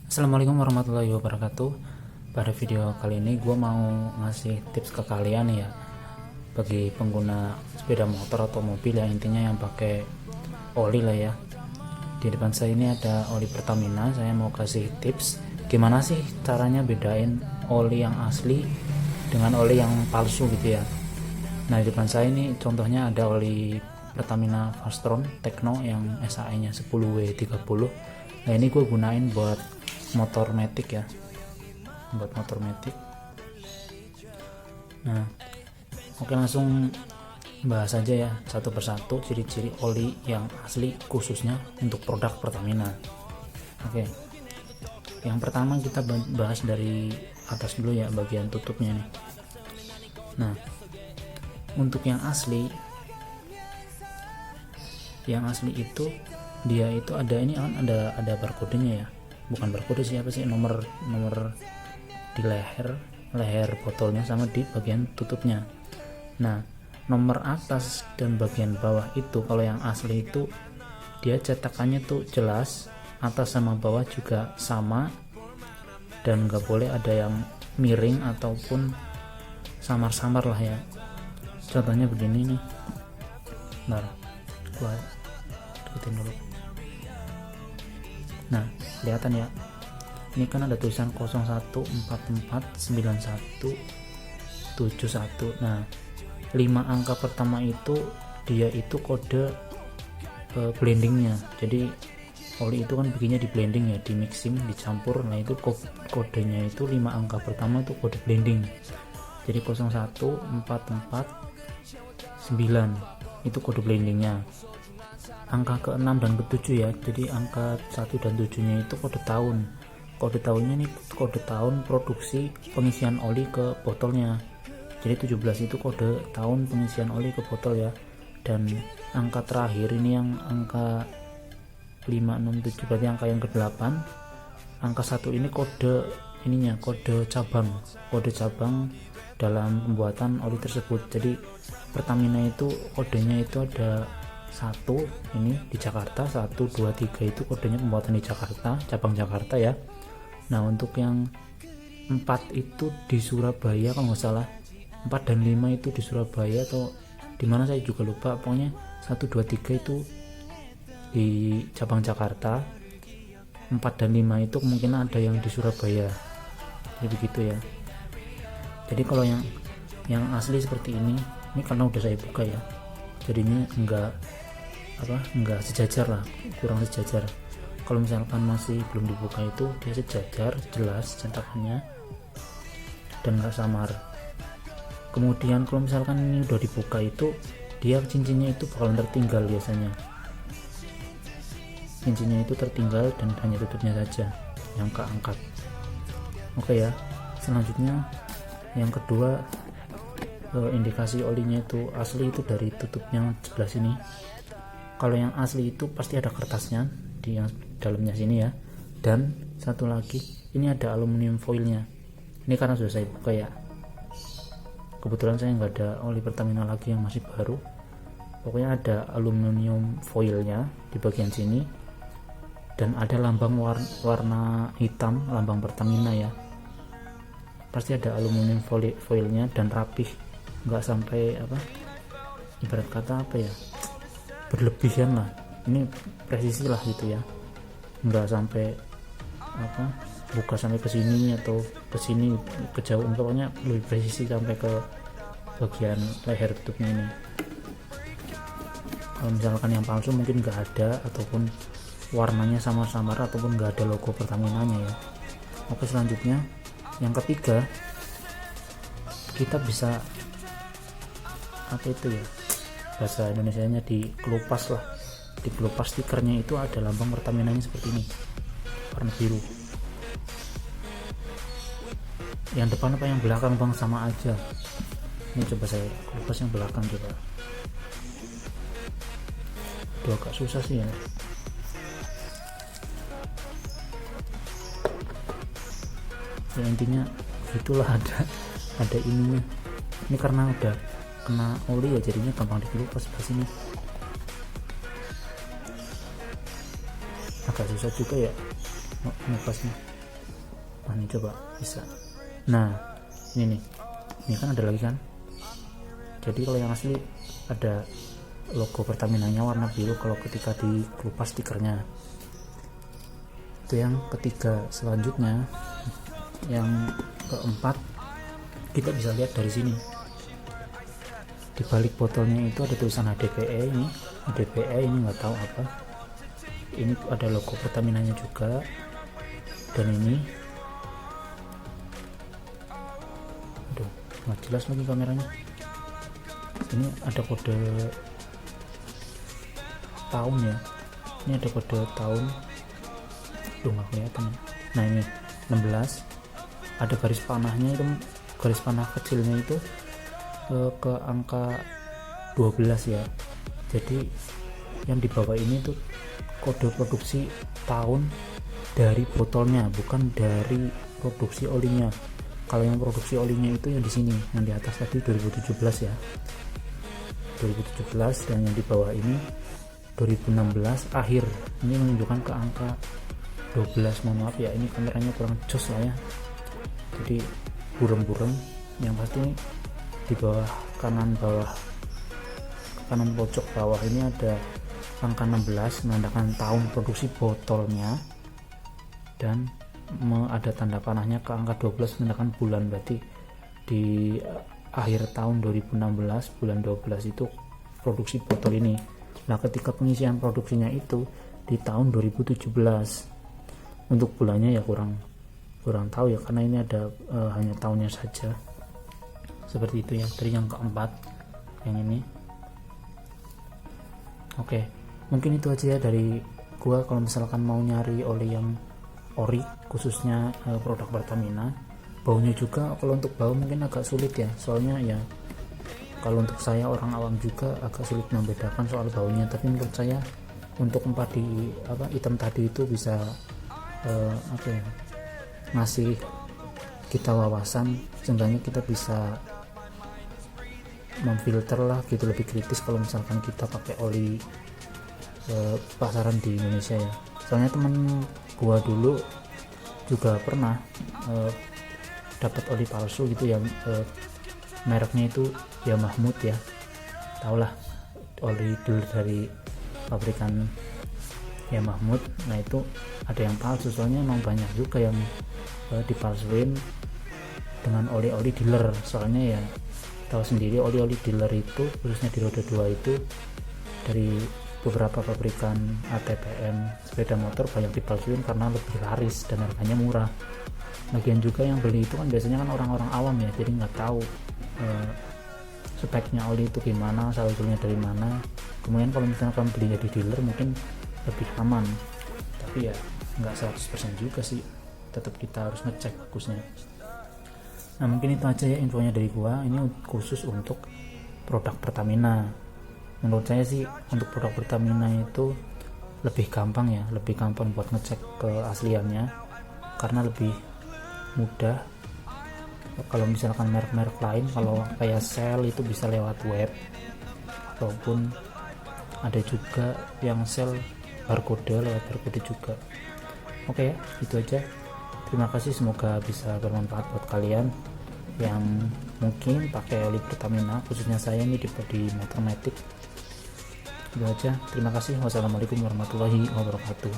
Assalamualaikum warahmatullahi wabarakatuh. Pada video kali ini gue mau ngasih tips ke kalian ya, bagi pengguna sepeda motor atau mobil ya, intinya yang pakai oli lah ya. Di depan saya ini ada oli Pertamina. Saya mau kasih tips gimana sih caranya bedain oli yang asli dengan oli yang palsu gitu ya. Nah, di depan saya ini contohnya ada oli Pertamina Fastron Tekno yang SAE nya 10W30. Nah, ini gue gunain buat motor matic ya, buat motor matic. Nah, oke, langsung bahas aja ya satu persatu ciri-ciri oli yang asli khususnya untuk produk Pertamina. Oke, yang pertama kita bahas dari atas dulu ya, bagian tutupnya nih. Nah, untuk yang asli itu dia itu ada ini kan, ada barcode-nya ya, bukan barcode sih, apa sih, nomor di leher botolnya sama di bagian tutupnya. Nah, nomor atas dan bagian bawah itu kalau yang asli itu dia cetakannya tuh jelas, atas sama bawah juga sama, dan nggak boleh ada yang miring ataupun samar-samar lah ya. Contohnya begini nih, nah gua deketin dulu. Nah, kelihatan ya, ini kan ada tulisan 01449171. Nah, 5 angka pertama itu dia itu kode blendingnya. Jadi oli itu kan bikinnya di blending ya, di mixing, dicampur. Nah, itu kodenya itu 5 angka pertama itu kode blending. Jadi 01449 itu kode blendingnya. Angka ke-6 dan ke-7 ya, jadi angka 1 dan 7 nya itu kode tahun. Kode tahunnya nih kode tahun produksi pengisian oli ke botolnya. Jadi 17 itu kode tahun pengisian oli ke botol ya. Dan angka terakhir ini yang angka 567, berarti angka yang ke-8. Angka 1 ini kode ininya, kode cabang dalam pembuatan oli tersebut. Jadi Pertamina itu kodenya itu ada 1 ini di Jakarta, 1, 2, 3 itu kodenya pembuatan di Jakarta, cabang Jakarta ya. Nah, untuk yang 4 itu di Surabaya kalau nggak salah, 4 dan 5 itu di Surabaya atau di mana saya juga lupa, pokoknya 1, 2, 3 itu di cabang Jakarta, 4 dan 5 itu kemungkinan ada yang di Surabaya. Jadi begitu ya. Jadi kalau yang asli seperti ini karena udah saya buka ya, jadinya enggak sejajar lah, kurang sejajar. Kalau misalkan masih belum dibuka itu dia sejajar, jelas cetakannya dan enggak samar. Kemudian kalau misalkan ini udah dibuka itu dia cincinnya itu bakalan tertinggal biasanya. Cincinnya itu tertinggal dan hanya tutupnya saja yang keangkat. Oke ya, selanjutnya yang kedua, indikasi olinya itu asli itu dari tutupnya sebelah sini. Kalau yang asli itu pasti ada kertasnya di yang dalamnya sini ya, dan satu lagi ini ada aluminium foilnya. Ini karena sudah saya buka ya, kebetulan saya nggak ada oli Pertamina lagi yang masih baru. Pokoknya ada aluminium foilnya di bagian sini, dan ada lambang warna hitam, lambang Pertamina ya. Pasti ada aluminium foilnya dan rapih, nggak sampai ibarat kata berlebihan lah. Ini presisi lah gitu ya, nggak sampai buka sampai ke sini atau ke sini kejauhan, pokoknya lebih presisi sampai ke bagian leher tutupnya ini. Kalau misalkan yang palsu mungkin nggak ada, ataupun warnanya samar-samar, ataupun nggak ada logo Pertamina-nya ya. Oke, selanjutnya yang ketiga, kita bisa bahasa Indonesianya dikelupas lah. Dikelupas stikernya itu ada lambang Pertamina-nya seperti ini, warna biru. Yang depan apa yang belakang bang? Sama aja. Ini coba saya kelupas yang belakang coba. Itu agak susah sih ya. Ya intinya itulah, ada ininya. Ini karena udah kena oli ya, jadinya gampang dikelupas sebelah sini. Agak susah juga ya ngepasnya. Ini coba bisa. Nah ini kan ada lagi kan. Jadi kalau yang asli ada logo Pertamina-nya warna biru kalau ketika dikelupas stikernya. Itu yang ketiga. Selanjutnya yang keempat, kita bisa lihat dari sini di balik botolnya itu ada tulisan HDPE. Ini nggak tahu apa. Ini ada logo Pertamina-nya juga. Dan ini aduh nggak jelas lagi kameranya. Ini ada kode tahun ya. Ini ada kode tahun. Nggak kelihatan ya. Nah ini 16, ada garis panahnya, itu garis panah kecilnya itu ke angka 12 ya. Jadi yang di bawah ini tuh kode produksi tahun dari botolnya, bukan dari produksi olinya. Kalau yang produksi olinya itu yang di sini, yang di atas tadi 2017 ya, 2017, dan yang di bawah ini 2016 akhir. Ini menunjukkan ke angka 12. Mohon maaf ya, ini kameranya kurang jos lah ya, jadi burem-burem. Yang pasti di bawah kanan pojok bawah ini ada angka 16 menandakan tahun produksi botolnya, dan ada tanda panahnya ke angka 12 menandakan bulan. Berarti di akhir tahun 2016 bulan 12 itu produksi botol ini. Nah ketika pengisian produksinya itu di tahun 2017. Untuk bulannya ya kurang tahu ya, karena ini ada hanya tahunnya saja. Seperti itu ya. Dari yang keempat yang ini. Oke, mungkin itu aja ya dari gua. Kalau misalkan mau nyari oli yang ori, khususnya produk Pertamina, baunya juga kalau untuk bau mungkin agak sulit ya, soalnya ya kalau untuk saya orang awam juga agak sulit membedakan soal baunya. Tapi menurut saya untuk hitam tadi itu bisa ngasih kita wawasan, seenggaknya kita bisa memfilter lah gitu, lebih kritis kalau misalkan kita pakai oli pasaran di Indonesia ya. Soalnya temen gua dulu juga pernah dapat oli palsu gitu yang mereknya itu ya Mahmud ya, taulah oli dulu dari pabrikan ya Mahmud. Nah itu ada yang palsu, soalnya emang banyak juga yang dipalsuin dengan oli-oli dealer. Soalnya ya tahu sendiri, oli-oli dealer itu khususnya di roda 2 itu dari beberapa pabrikan ATPM sepeda motor banyak dipalsuin karena lebih laris dan harganya murah. Lagian juga yang beli itu kan biasanya kan orang-orang awam ya, jadi nggak tahu speknya oli itu gimana, asal usulnya dari mana. Kemudian kalau misalkan belinya di dealer mungkin lebih aman, tapi ya nggak 100% juga sih, tetap kita harus ngecek bagusnya. Nah mungkin itu aja ya infonya dari gua. Ini khusus untuk produk Pertamina. Menurut saya sih untuk produk Pertamina itu lebih gampang ya, lebih gampang buat ngecek keasliannya karena lebih mudah. Kalau misalkan merek-merek lain, kalau kayak Shell itu bisa lewat web, ataupun ada juga yang Shell lewat barcode juga. Oke ya, itu aja. Terima kasih, semoga bisa bermanfaat buat kalian yang mungkin pakai oli Pertamina, khususnya saya ini di Metromatic. Itu aja, terima kasih. Wassalamualaikum warahmatullahi wabarakatuh.